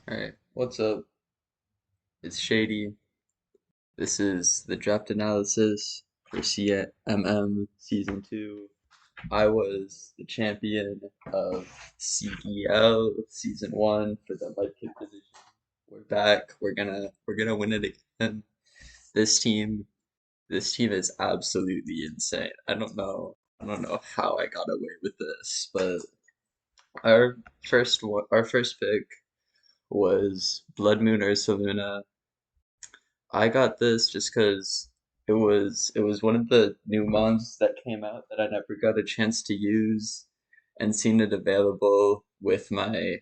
Alright, what's up? It's Shady. This is the draft analysis for CMM Season 2. I was the champion of CEL Season 1 for the light kick division. We're back. We're gonna win it again. This team, this team is absolutely insane. I don't know how I got away with this, but our first pick was Blood Moon Ursaluna. I got this just because it was one of the new mons that came out that I never got a chance to use and seen it available with my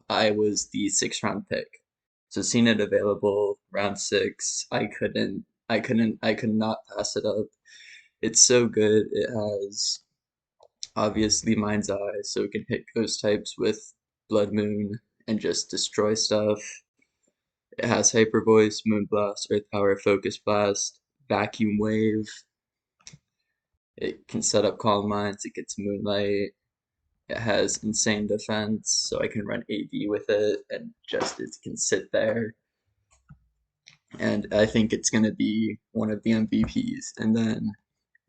I was the sixth round pick. So seeing it available round six, I could not pass it up. It's so good. It has obviously Mind's Eye, so it can hit ghost types with Blood Moon and just destroy stuff. It has Hyper Voice, Moonblast, Earth Power, Focus Blast, Vacuum Wave. It can set up Calm Minds. It gets Moonlight. It has Insane Defense, so I can run AV with it, and just it can sit there. And I think it's going to be one of the MVPs. And then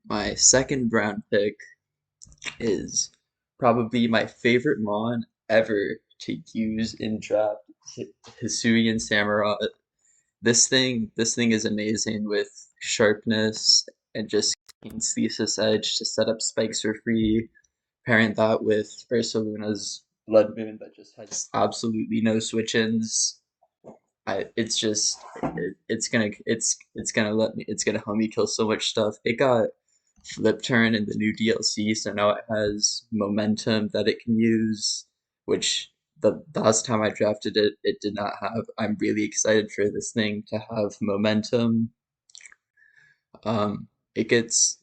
my second round pick is probably my favorite mon ever to use in draft, Hisuian Samurai. This thing is amazing with sharpness and just thesis edge to set up spikes for free. Pairing that with Ursaluna's Blood Moon that just has absolutely no switch-ins. It's gonna help me kill so much stuff. It got flip turn in the new DLC, so now it has momentum that it can use, which the last time I drafted it, it did not have. I'm really excited for this thing to have momentum. It gets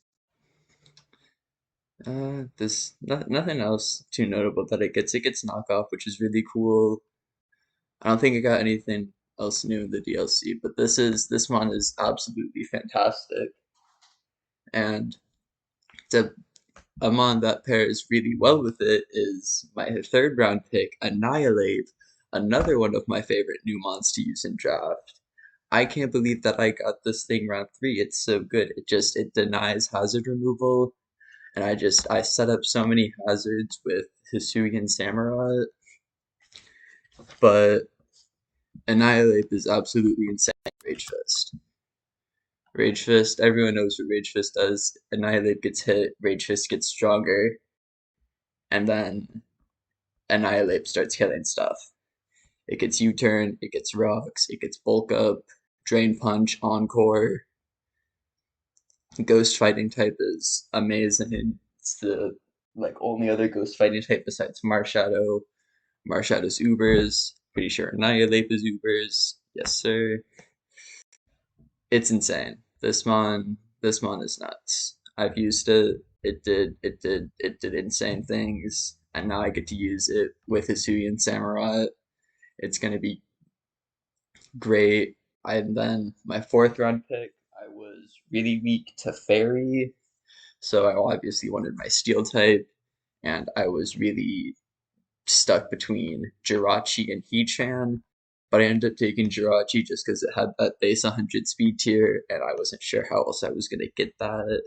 this nothing else too notable that it gets. It gets knockoff, which is really cool. I don't think it got anything else new in the DLC, but this one is absolutely fantastic, and the a mon that pairs really well with it is my third round pick, Annihilate, another one of my favorite new mons to use in draft. I can't believe that I got this thing round three. It's so good. It denies hazard removal, and I set up so many hazards with Hisuian Samurai, but Annihilate is absolutely insane. Rage Fist. Rage Fist, everyone knows what Rage Fist does. Annihilate gets hit, Rage Fist gets stronger, and then Annihilate starts killing stuff. It gets U-turn, it gets rocks, it gets bulk up, drain punch, encore. Ghost fighting type is amazing. It's the only other ghost fighting type besides Marshadow. Marshadow's Ubers. Pretty sure Annihilate is Ubers. Yes, sir. It's insane. This mon is nuts. I've used it. It did insane things, and now I get to use it with Hisuian Samurai. It's gonna be great. And then my fourth round pick, I was really weak to Fairy, so I obviously wanted my Steel type, and I was really stuck between Jirachi and Hechan, but I ended up taking Jirachi just because it had that base 100 speed tier, and I wasn't sure how else I was gonna get that.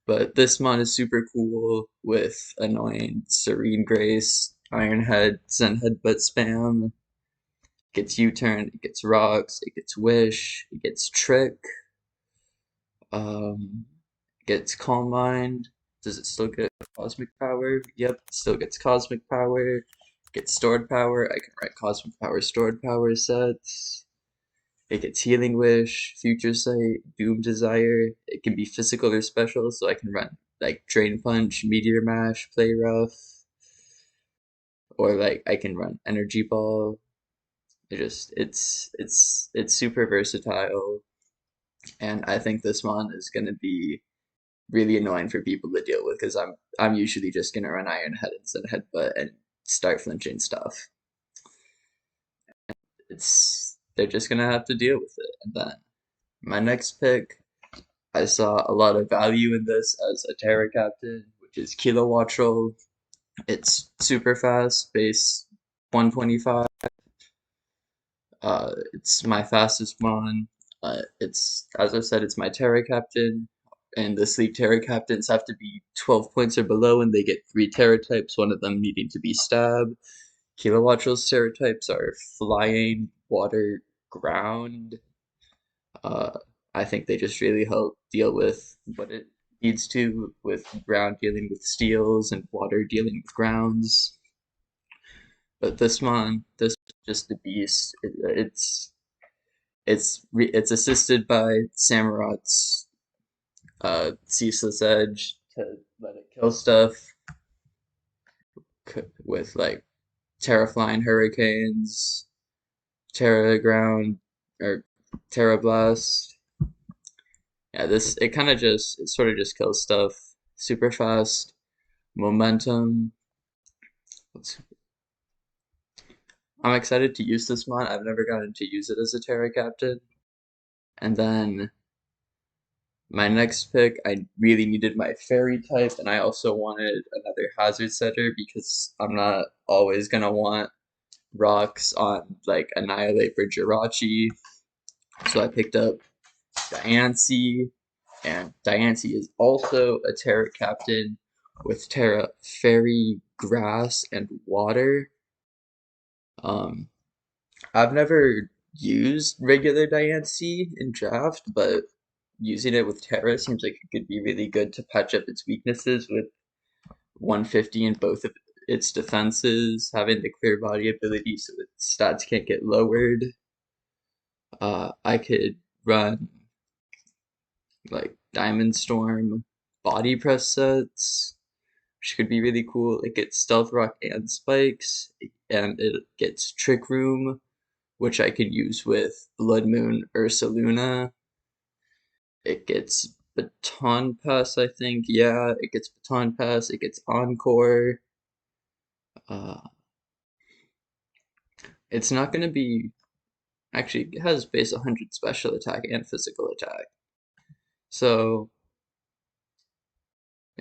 But this mon is super cool with annoying Serene Grace, Iron Head, Zen Headbutt spam. Gets U-turn, it gets rocks, it gets wish, it gets trick, um, gets calm mind. Does it still get cosmic power? Yep, it still gets cosmic power. Gets stored power. I can write cosmic power stored power sets. It gets healing wish, future sight, doom desire. It can be physical or special, so I can run like drain punch, meteor mash, play rough, or like I can run energy ball. It's super versatile, and I think this one is gonna be really annoying for people to deal with because I'm usually just gonna run Iron Head instead of Headbutt and start flinching stuff. They're just gonna have to deal with it. And then my next pick, I saw a lot of value in this as a Terra Captain, which is Kilowatt Troll. It's super fast, base 125. It's my fastest mon. It's, as I said, it's my Terra Captain, and the Sleep Terra Captains have to be 12 points or below, and they get three Terra types, one of them needing to be Stab. Kilowattrel's Terra types are Flying, Water, Ground. Uh, I think they just really help deal with what it needs to, with ground dealing with steals and water dealing with grounds. But this is just a beast. It's assisted by Samurot's ceaseless edge to let it kill stuff with like Terra Flying Hurricanes, Terra Ground, or Terra Blast. Yeah, this it kind of just it sort of just kills stuff super fast. Momentum. I'm excited to use this mod. I've never gotten to use it as a Terra Captain. And then my next pick, I really needed my fairy type, and I also wanted another hazard setter because I'm not always gonna want rocks on like Annihilate for Jirachi. So I picked up Diancie, and Diancie is also a Terra Captain with Terra Fairy, Grass, and Water. Um, I've never used regular Diancie in draft, but using it with Terra seems like it could be really good to patch up its weaknesses with 150 in both of its defenses, having the clear body ability so its stats can't get lowered. I could run like Diamond Storm body press sets, which could be really cool. It gets Stealth Rock and Spikes, and it gets Trick Room, which I could use with Blood Moon Ursa Luna. It gets Baton Pass, I think. Yeah, it gets Baton Pass. It gets Encore. Uh, it's not going to be. Actually, it has base 100 special attack and physical attack. So,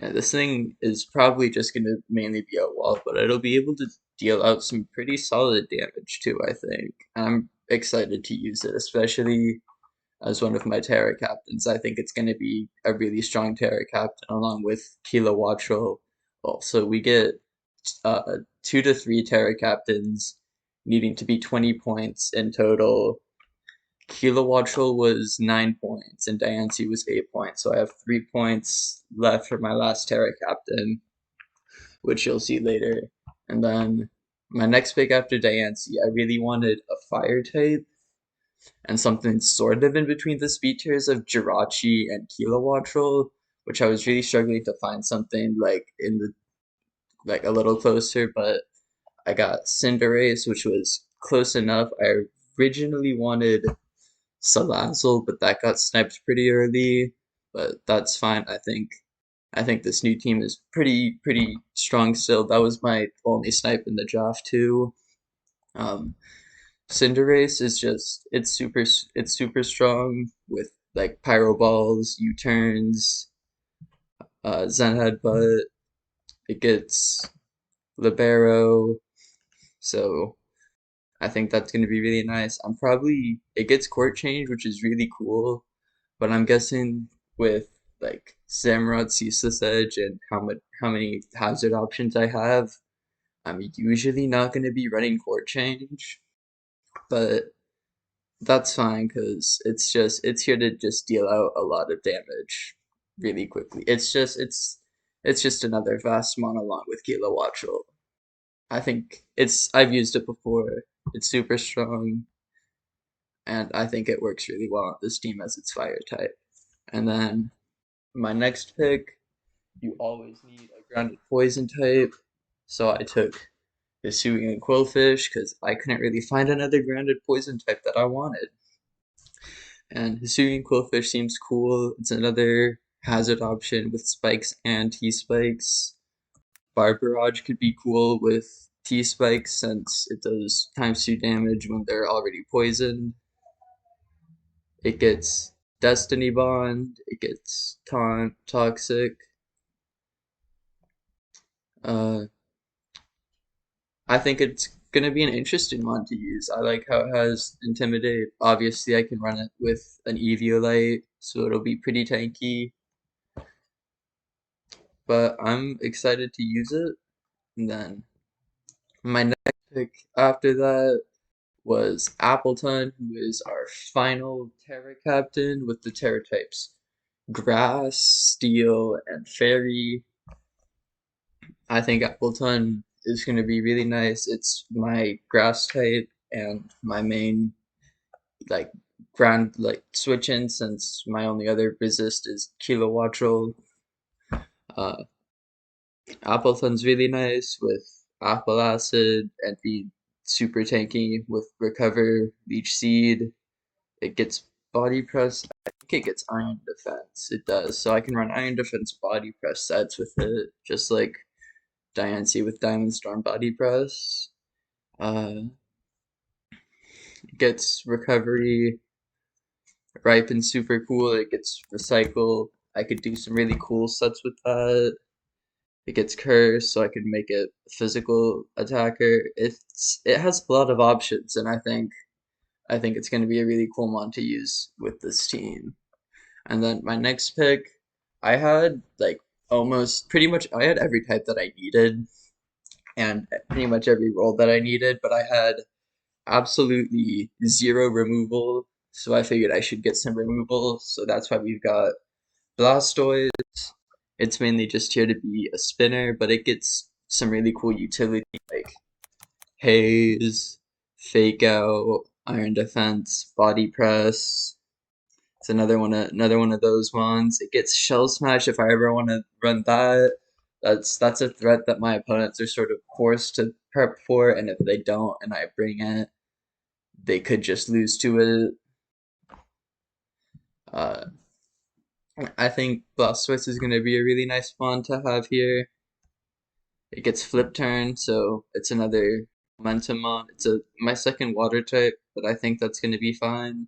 yeah, this thing is probably just going to mainly be a wall, but it'll be able to deal out some pretty solid damage too, I think. I'm excited to use it, especially as one of my Terra captains. I think it's going to be a really strong Terra captain along with Kilowattrel. Also, we get uh, 2 to 3 Terra captains needing to be 20 points in total. Kilowattrel was 9 points and Diancie was 8 points. So I have 3 points left for my last Terra captain, which you'll see later. And then my next pick after Diancie, I really wanted a fire type and something sort of in between the speed tiers of Jirachi and Kilowattrel, which I was really struggling to find something like in the like a little closer, but I got Cinderace, which was close enough. I originally wanted Salazzle, but that got sniped pretty early. But that's fine. I think this new team is pretty strong still. That was my only snipe in the draft too. Um, Cinderace is just it's super strong with like Pyro Balls, U-turns, Zen Headbutt. It gets Libero, so I think that's gonna be really nice. It gets Court Change, which is really cool, but I'm guessing with like Samurott Ceaseless Edge and how many hazard options I have, I'm usually not gonna be running Court Change, but that's fine because it's here to just deal out a lot of damage really quickly. It's just another fast mon along with Kilowattrel. I think I've used it before. It's super strong, and I think it works really well on this team as its fire type. And then my next pick, you always need a grounded poison type. So I took Hisuian Quillfish because I couldn't really find another grounded poison type that I wanted. And Hisuian Quillfish seems cool. It's another hazard option with spikes and T-spikes. Barbarage could be cool with T-spikes since it does times 2 damage when they're already poisoned. It gets Destiny Bond. It gets Taunt, Toxic. Uh, I think it's gonna be an interesting one to use. I like how it has Intimidate. Obviously, I can run it with an Eviolite, so it'll be pretty tanky. But I'm excited to use it. And then my next pick after that was Appleton, who is our final Terra captain with the Terra types Grass, Steel, and Fairy. I think Appleton is going to be really nice. It's my Grass type and my main like ground like switch in since my only other resist is Kilowattrel. Uh, Appleton's really nice with Apple Acid and be super tanky with Recover, Leech Seed. It gets Body Press. I think it gets Iron Defense. It does. So I can run Iron Defense Body Press sets with it, just like Diancie with Diamond Storm Body Press. Uh, it gets Recovery, Ripen super cool. It gets Recycle. I could do some really cool sets with that. It gets Curse, so I could make it a physical attacker. It has a lot of options, and I think it's going to be a really cool one to use with this team. And then my next pick, I had like almost pretty much I had every type that I needed and pretty much every role that I needed, but I had absolutely zero removal, so I figured I should get some removal. So that's why we've got Blastoise. It's mainly just here to be a spinner, but it gets some really cool utility like Haze, Fake Out, Iron Defense, Body Press. It's another one of those ones. It gets Shell Smash if I ever want to run that. That's a threat that my opponents are sort of forced to prep for, and if they don't and I bring it, they could just lose to it. Uh, I think Blastoise is going to be a really fun one to have here. It gets Flip Turn, so it's another momentum mon. It's a my second water type, but I think that's going to be fine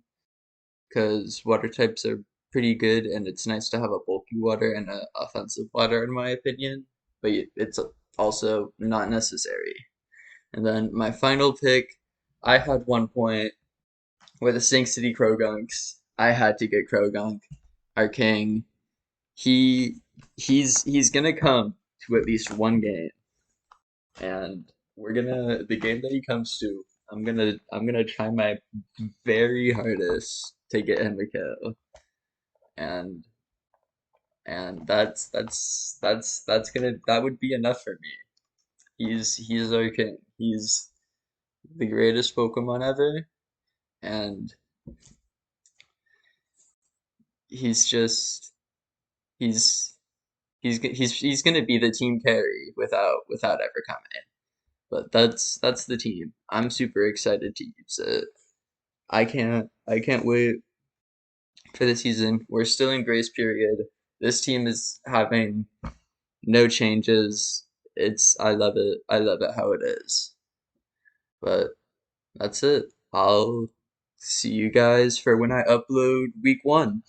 because water types are pretty good, and it's nice to have a bulky water and an offensive water, in my opinion. But it's also not necessary. And then my final pick, I had one point where the Sink City Crogunks. I had to get Krogunk, our king. He he's gonna come to at least one game, and we're gonna the game that he comes to. I'm gonna try my very hardest to get him a kill, and that would be enough for me. He's our king. He's the greatest Pokemon ever, and he's just he's he's gonna be the team carry without ever coming. But that's the team. I'm super excited to use it. I can't wait for the season. We're still in grace period. This team is having no changes. I love it. I love it how it is. But that's it. I'll see you guys for when I upload week 1.